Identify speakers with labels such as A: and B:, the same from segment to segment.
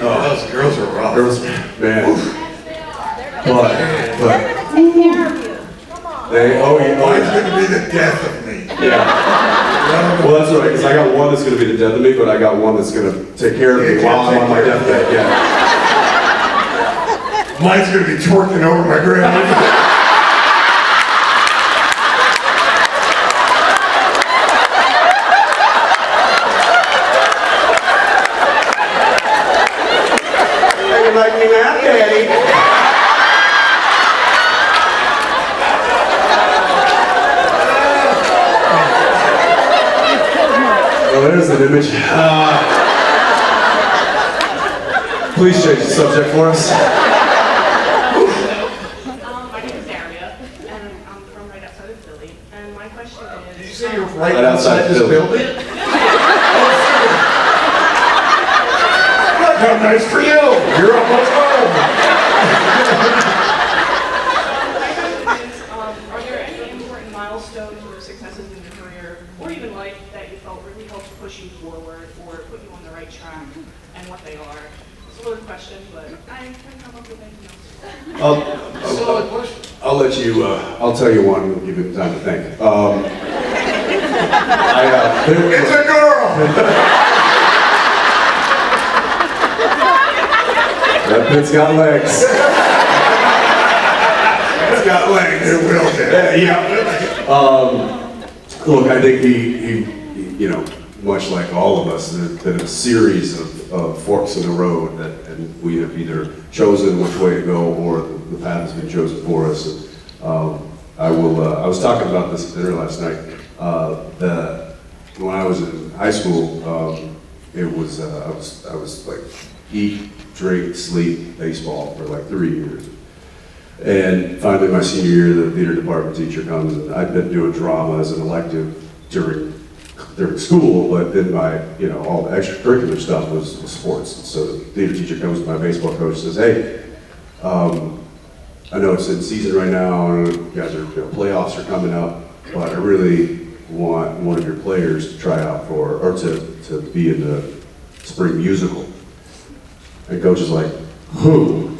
A: Oh, those girls are rough.
B: Girls, man. But
C: Take care of you. Come on.
A: Mine's gonna be the death of me.
B: Yeah. Well, that's right, because I got one that's going to be the death of me, but I got one that's going to take care of me while I'm on my deathbed. Yeah.
A: Mine's gonna be twerking over my grandma.
B: Like me now, Daddy. Well, there's an image. Please change the subject for us.
D: My name is Daria, and I'm from right outside of Philly. And my question is...
A: Did you say you're right outside this building? How nice for you! You're almost home!
D: My question is, are there any important milestones or successes in your career, or even life, that you felt really helped push you forward or put you on the right track, and what they are? It's a loaded question, but I couldn't come up with anything else.
B: I'll let you, I'll tell you one and give you time to think.
A: It's a girl!
B: That pit's got legs. It's got legs.
A: It will, Dad.
B: Yeah. Look, I think he, you know, much like all of us, there's been a series of forks in the road and we have either chosen which way to go or the path has been chosen for us. And, I was talking about this at dinner last night. That when I was in high school, it was I was like eat, drink, sleep, baseball for like 3 years. And finally my senior year, the theater department teacher comes, and I'd been doing drama as an elective during school, but then my, you know, all the extracurricular stuff was sports. And so the theater teacher comes to my baseball coach and says, hey, I know it's in season right now, and you guys are, you know, playoffs are coming up, but I really want one of your players to try out for, or to be in the spring musical. And coach is like, who?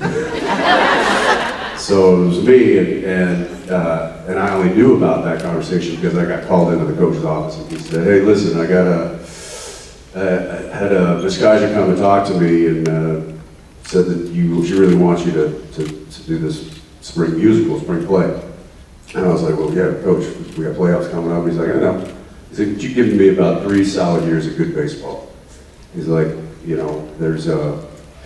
B: So it was me, and I only knew about that conversation because I got called into the coach's office, and he said, hey, listen, I had Miss Kaiser come and talk to me, and said that she really wants you to do this spring musical, spring play. And I was like, well, yeah, coach, we got playoffs coming up. He's like, I know. He said, could you give me about 3 solid years of good baseball? He's like, you know, there's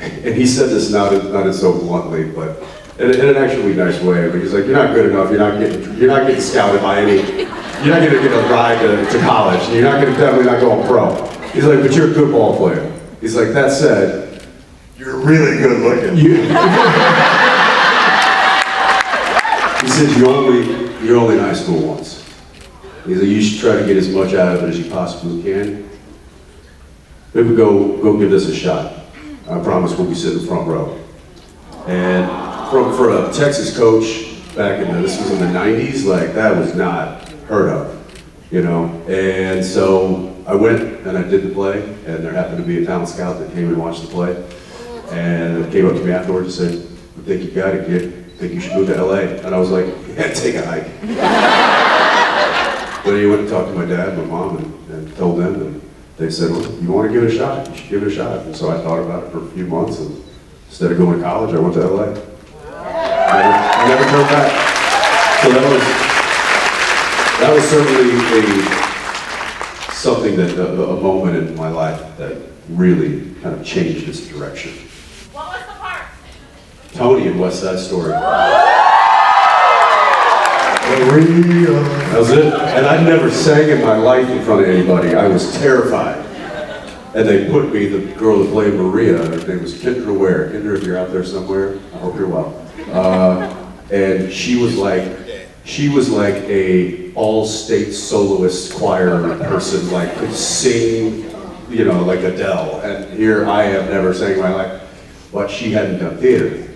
B: and he said this not in so bluntly, but in an actually nice way. But he's like, you're not good enough. You're not getting scouted by any. You're not going to get a ride to college. And you're definitely not going pro. He's like, but you're a good ball player. He's like, that said,
A: You're really good looking.
B: He says, you're only in high school once. He's like, you should try to get as much out of it as you possibly can. Maybe go give this a shot. I promise we'll be sitting front row. And for a Texas coach back this was in the 90s, like that was not heard of, you know? And so I went and I did the play, and there happened to be a talent scout that came and watched the play. And came up to me afterwards and said, I think you got it, kid. I think you should move to LA. And I was like, yeah, take a hike. But he went and talked to my dad, my mom, and told them, and they said, well, you want to give it a shot? You should give it a shot. And so I thought about it for a few months, and instead of going to college, I went to LA. I never turned back. So that was certainly something that, a moment in my life that really kind of changed its direction.
D: What was the part?
B: Tony in West Side Story.
A: Maria.
B: That was it. And I'd never sang in my life in front of anybody. I was terrified. And they put me, the girl that played Maria, her name was Kendra Ware. Kendra, if you're out there somewhere, I hope you're well. And she was like a all-state soloist choir person, like could sing, you know, like Adele. And here I have never sang in my life, but she hadn't done theater.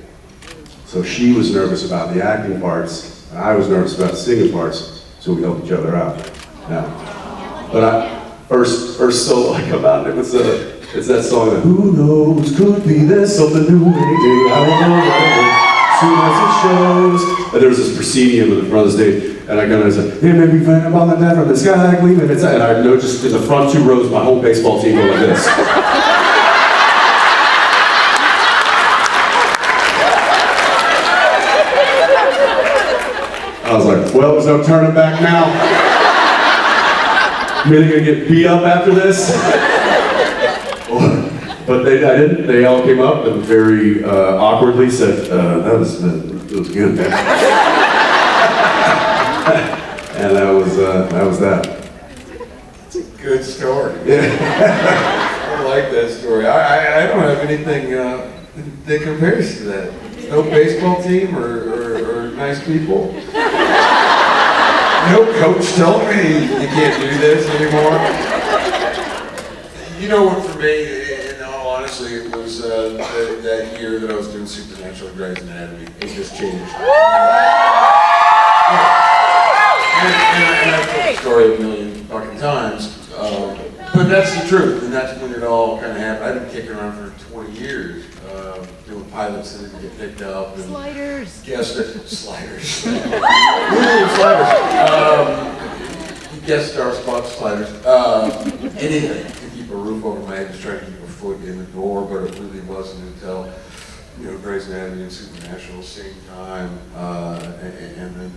B: So she was nervous about the acting parts, and I was nervous about the singing parts, so we helped each other out. Yeah. But first solo I come out, and it's that song that, who knows, could be there's something new any day, I don't know, soon as it shows. And there was this proscenium in the front of the stage, and I kind of said, hey, maybe find up on the net from the sky, gleaming, and I know just in the front 2 rows, my whole baseball team go like this. I was like, well, there's no turning back now. I'm either gonna get beat up after this. But I didn't. They all came up and very awkwardly said, that was good, man. And that was that.
A: It's a good story.
B: Yeah.
A: I like that story. I don't have anything that compares to that. No baseball team or nice people. No coach told me you can't do this anymore. You know what, for me, in all honesty, it was that year that I was doing Supernatural and Grey's Anatomy. It just changed. And I've told the story a million fucking times. But that's the truth, and that's when it all kind of happened. I've been kicking around for 20 years, doing pilots that didn't get picked up. And
C: Sliders.
A: guest sliders. Guest star spot sliders. Anything to keep a roof over my head, just trying to keep a foot in the door, but it really wasn't until, Grey's Anatomy and Supernatural same time, and then,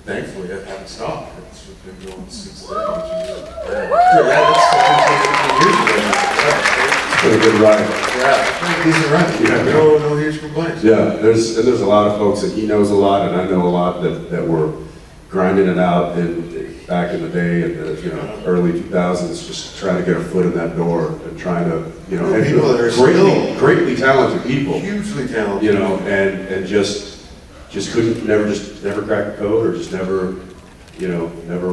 A: thankfully I haven't stopped. It's been going since then, which is that's 17 years ago.
B: It's been a good ride.
A: Yeah, it's been a decent ride.
B: Yeah.
A: No huge complaints.
B: Yeah, there's a lot of folks that he knows a lot, and I know a lot that were grinding it out back in the day, in the early 2000s, just trying to get a foot in that door and trying to, and
A: people that are
B: greatly talented people,
A: hugely talented,
B: and just couldn't, never cracked the code, or just never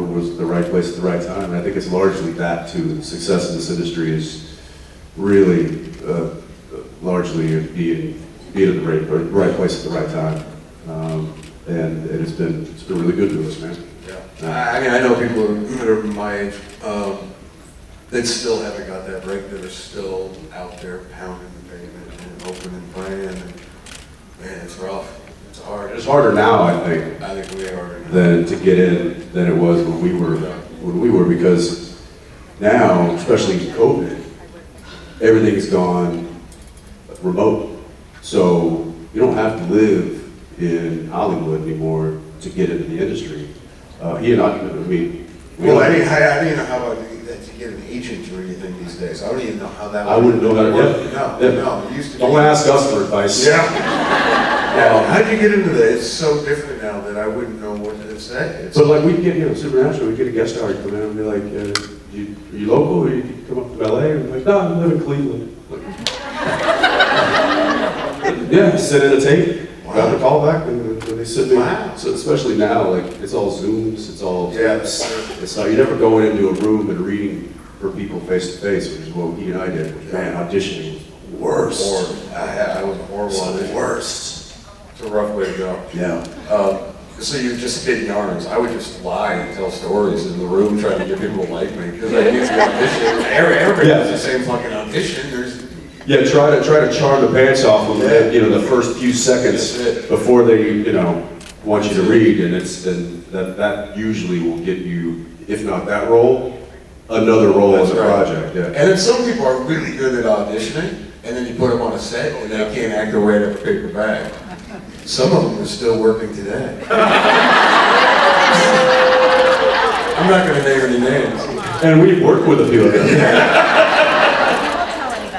B: was the right place at the right time. And I think it's largely that too. The success in this industry is really largely being at the right place at the right time. And it's been really good to us, man.
A: Yeah. I mean, I know people that are my age that still haven't got that break, that are still out there pounding the pavement and opening and playing, and man, it's rough. It's hard.
B: It's harder now, I think,
A: way harder now.
B: than to get in than it was when we were, because now, especially COVID, everything's gone remote. So you don't have to live in Hollywood anymore to get into the industry. He and I mean,
A: Well, I don't even know how about that to get an agent or anything these days. I don't even know how that
B: I wouldn't know that.
A: worked.
B: Yeah.
A: No, it used to be.
B: Don't ask us for advice.
A: Yeah. How'd you get into that? It's so different now that I wouldn't know what to say.
B: So like we'd get, Supernatural, we'd get a guest star come in and be like, are you local, or you come up to LA? And I'm like, no, I live in Cleveland. Like, yeah, send in a tape. Got the call back, and they sit there.
A: Wow.
B: So especially now, like it's all Zooms, it's all
A: Yes.
B: it's not, you're never going into a room and reading for people face to face, which is what he and I did. Man, auditioning was the worst.
A: I was horrible
B: It's
A: on
B: the
A: it.
B: worst.
A: It's a rough way to go.
B: Yeah.
A: So you just spin yarns. I would just lie and tell stories in the room, trying to get people to like me, because I used to audition. Everybody does the same fucking audition.
B: Yeah, try to charm the pants off them, the first few seconds before they, want you to read, and that usually will get you, if not that role, another role in the project. Yeah.
A: And then some people are really good at auditioning, and then you put them on a set, and they can't act their way out of a paper bag. Some of them are still working today. I'm not going to name any names.
B: And we've worked with a few of them.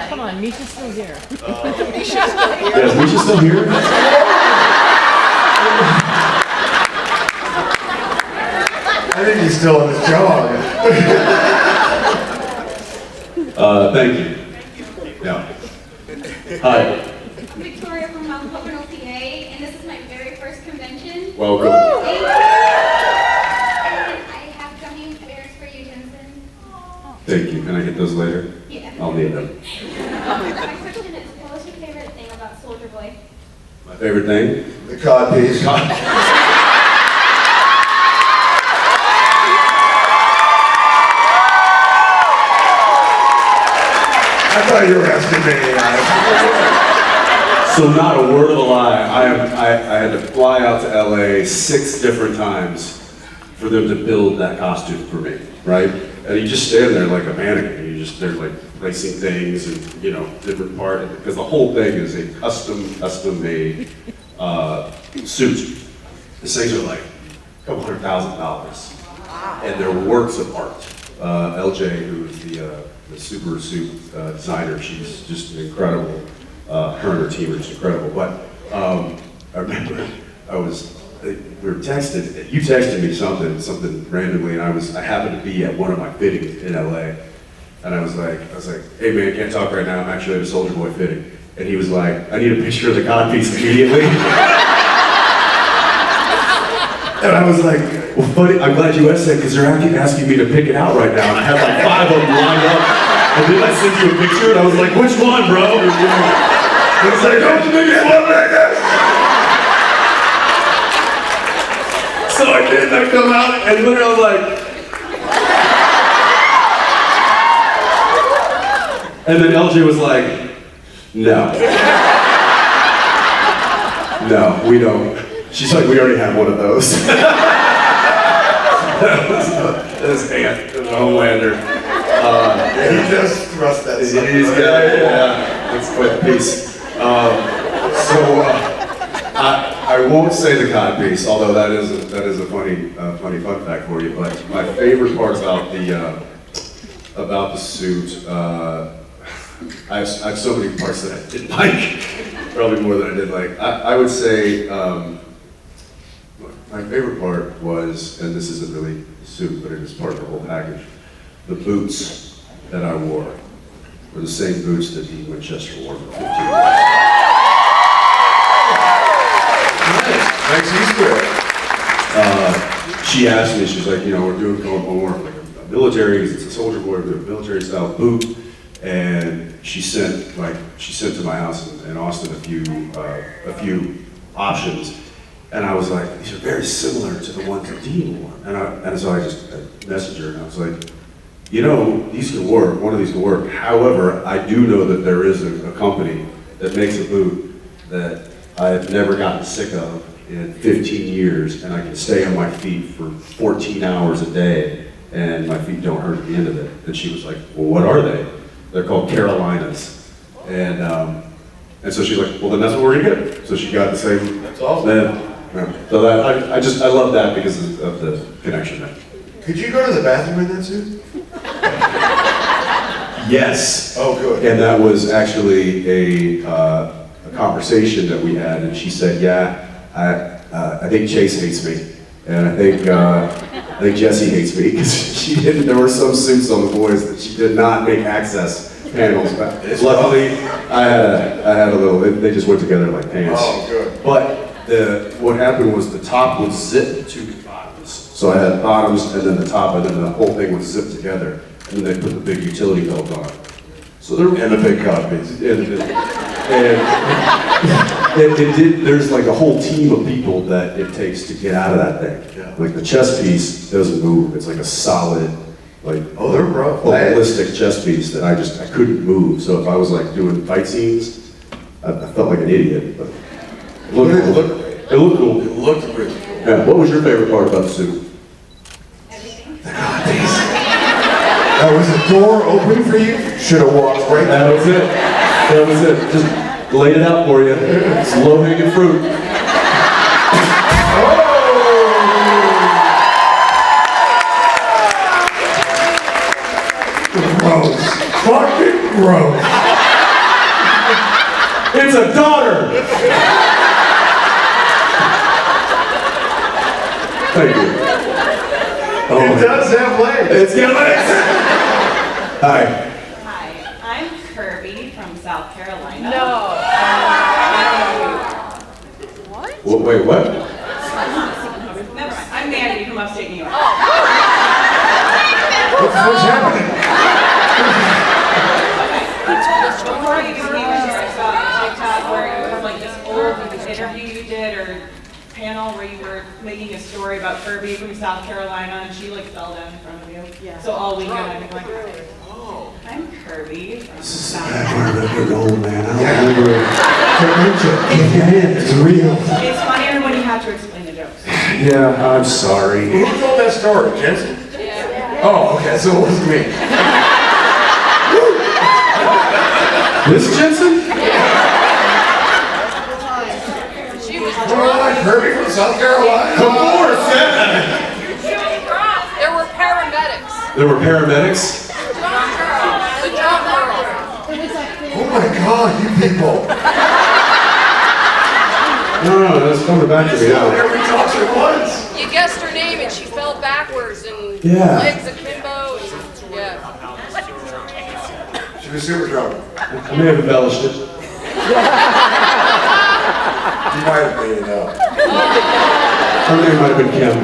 C: Come on, Misha's still here.
B: Yeah, is Misha still here?
A: I think he's still on his job.
B: Thank you. Yeah. Hi.
E: Victoria from Mount Pocono, PA, and this is my very first convention.
B: Welcome.
E: Thank you. And I have gummy bears for you, Jensen.
B: Thank you. Can I get those later?
E: Yeah.
B: I'll need them.
E: My question is, what was your favorite thing about Soldier Boy?
B: My favorite thing?
A: The cod piece. I thought you were asking me.
B: So not a word of a lie. I had to fly out to LA 6 different times for them to build that costume for me, right? And you just stand there like a mannequin. They're like placing things and, you know, different part, because the whole thing is a custom made suit. These things are like a couple $100,000. And they're works of art. LJ, who is the super suit designer, she's just incredible. Her and her team are just incredible. But I remember we were texting, you texted me something randomly, and I happened to be at one of my fittings in LA. And I was like, hey man, can't talk right now, I'm actually at a Soldier Boy fitting. And he was like, I need a picture of the codpiece immediately. And I was like, well, funny, I'm glad you asked that, because they're asking me to pick it out right now. And I had like 5 of them lined up. And then I sent you a picture, and I was like, which one, bro? And he was like, oh, the biggest one right there. So I did, and I come out, and literally I was like, and then LJ was like, no. No, we don't. She's like, we already have one of those. This Ant, the Homelander.
A: He just thrust that
B: He's
A: sucker.
B: yeah, that's quite a piece. I won't say the cod piece, although that is a funny fun fact for you. But my favorite part about the suit, I have so many parts that I didn't like, probably more than I did like. I would say my favorite part was, and this isn't really a suit, but it is part of the whole package, the boots that I wore were the same boots that Dean Winchester wore for 15 years.
A: Nice Easter egg.
B: She asked me, she's like, you know, we're doing more like a military, it's a Soldier Boy, we're doing a military style boot. And she sent to my house in Austin a few options, and I was like, these are very similar to the ones that Dean wore. And so I just messaged her, and I was like, you know, these can work. One of these can work. However, I do know that there is a company that makes a boot that I've never gotten sick of in 15 years, and I can stay on my feet for 14 hours a day, and my feet don't hurt at the end of it. And she was like, well, what are they? They're called Carolinas. And so she's like, well, then that's what we're gonna get. So she got the same.
A: That's awesome.
B: So that, I love that because of the connection there.
A: Could you go to the bathroom in that suit?
B: Yes.
A: Oh, good.
B: And that was actually a conversation that we had, and she said, yeah, I think Chase hates me. And I think Jessie hates me because there were some suits on the boys that she did not make access panels. But luckily, I had a little, they just went together like pants.
A: Oh, good.
B: But what happened was the top was zipped to the bottoms. So I had bottoms and then the top, and then the whole thing was zipped together. And they put the big utility belt on. So
A: And a big cod piece.
B: There's like a whole team of people that it takes to get out of that thing.
A: Yeah.
B: Like the chest piece doesn't move. It's like a solid, like
A: Oh, they're rough.
B: ballistic chest piece that I couldn't move. So if I was like doing fight scenes, I felt like an idiot. But it looked cool. It looked cool.
A: It looked really cool.
B: Yeah. What was your favorite part about the suit?
A: Was the door open for you? Should have walked right
B: That
A: there.
B: was it. That was it. Just laid it out for you. It's low hanging fruit.
A: Gross. Fucking gross.
B: It's a daughter! Thank you.
A: It does have legs.
B: It's got legs! Hi.
F: Hi, I'm Kirby from South Carolina.
C: No.
B: Wait, what?
F: Never mind. I'm Mandy from upstate New York.
A: What's happening?
F: Before you came in here, I saw on TikTok where it was like this old interview you did or panel where you were making a story about Kirby from South Carolina and she like fell down in front of you.
C: Yeah.
F: So all weekend I've been going, oh. I'm Kirby from
B: This is
F: South.
B: back when I'm getting old, man. I don't remember it. It's real.
F: It's funnier when you have to explain the jokes.
B: Yeah, I'm sorry.
A: Who told that story, Jensen? Oh, okay, so it wasn't me.
B: This Jensen?
G: She was
A: Oh,
G: drunk.
A: Kirby from South Carolina.
B: Of course, yeah.
G: There were paramedics.
B: There were paramedics.
G: Drunk girl. The drunk girl.
A: Oh my God, you people.
B: No, that's coming back to me now.
A: Every talks at once.
G: You guessed her name and she fell backwards and
B: Yeah.
G: legs akimbo. And, yeah.
A: She was super drunk.
B: I may have embellished it.
A: You might have made it up.
B: Her name might have been Kim.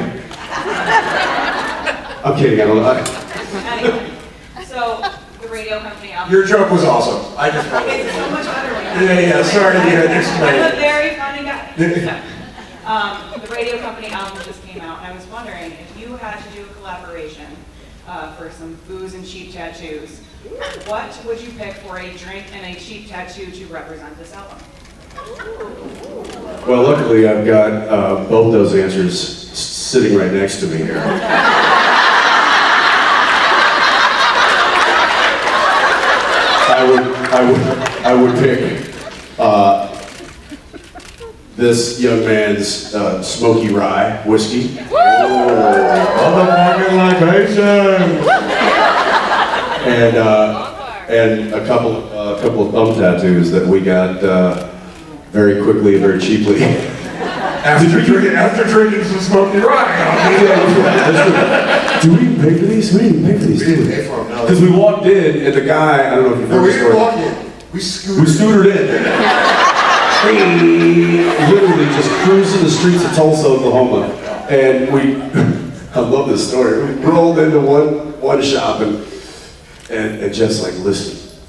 B: I'm kidding, I don't know.
F: Anyway, so the radio company out.
A: Your joke was awesome. I just wanted
F: It's
A: to.
F: so much better when
A: Yeah, sorry you had to explain
F: I'm a
A: it.
F: very funny guy. The radio company album just came out, and I was wondering if you had to do a collaboration for some booze and cheap tattoos, what would you pick for a drink and a cheap tattoo to represent this album?
B: Well, luckily I've got both those answers sitting right next to me here. I would pick this young man's smoky rye whiskey. Motherfucking libation! And a couple of thumb tattoos that we got very quickly and very cheaply.
A: After drinking some smoky rye.
B: Do we even pay for these? We didn't even pay for these,
A: We
B: did
A: didn't
B: we?
A: pay for them, no.
B: Because we walked in and the guy, I don't know if you've
A: No,
B: heard
A: we
B: the
A: didn't
B: story.
A: walk in. We scooted.
B: We scootered in. Literally just cruising the streets of Tulsa, Oklahoma. And we, I love this story. We rolled into one shop and just like, listen,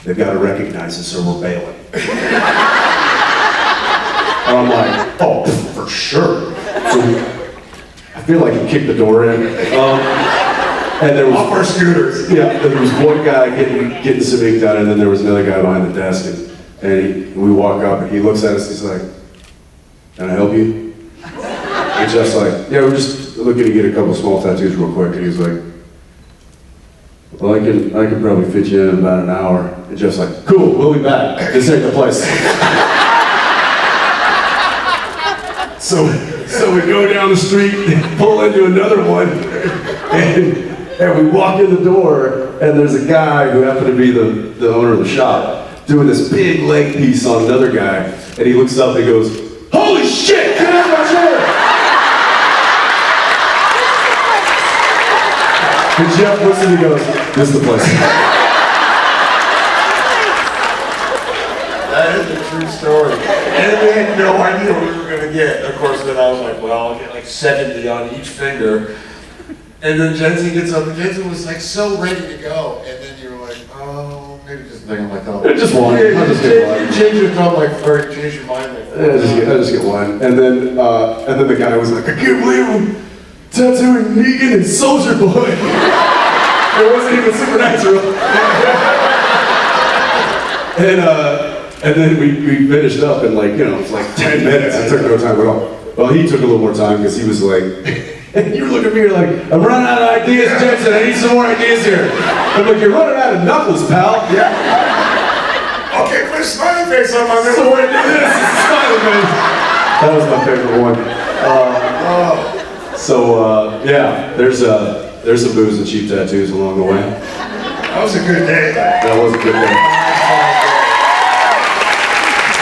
B: they've got to recognize us or we're bailing. And I'm like, oh, for sure. So I feel like he kicked the door in. And there was
A: Off our scooters.
B: yeah, there was one guy getting some ink done, and then there was another guy behind the desk, and we walk up, and he looks at us, he's like, "Can I help you?" And just like, "Yeah, we're just looking to get a couple small tattoos real quick," and he's like, "Well, I can probably fit you in about an hour." And just like, "Cool, we'll be back. This ain't the place." So we go down the street, pull into another one, and we walk in the door, and there's a guy who happened to be the owner of the shop doing this big leg piece on another guy, and he looks up and he goes, "Holy shit, get out of my chair!" And Jeff looks and he goes, "This is the place."
A: That is a true story. And we had no idea what we were going to get. Of course, then I was like, well, I'll get like 70 on each finger. And then Jensen gets up, and Jensen was like so ready to go. And then you were like, oh, maybe just think on my thumb.
B: Just one.
A: Yeah,
B: I'll
A: you
B: just get one.
A: change your thumb like, or change your mind like
B: I just get one. And then the guy was like, "I can't believe I'm tattooing Negan and Soldier Boy." It wasn't even supernatural. And then we finished up in like, it was like 10 minutes. It took no time at all. Well, he took a little more time because he was like, you were looking at me, you're like, "I'm running out of ideas, Jensen. I need some more ideas here." I'm like, "You're running out of knuckles, pal."
A: Yeah. Okay, put a smiley face on my
B: So
A: middle.
B: we're gonna do this. It's a smiley face. That was my favorite one. Yeah, there's some booze and cheap tattoos along the way.
A: That was a good day.
B: That was a good day.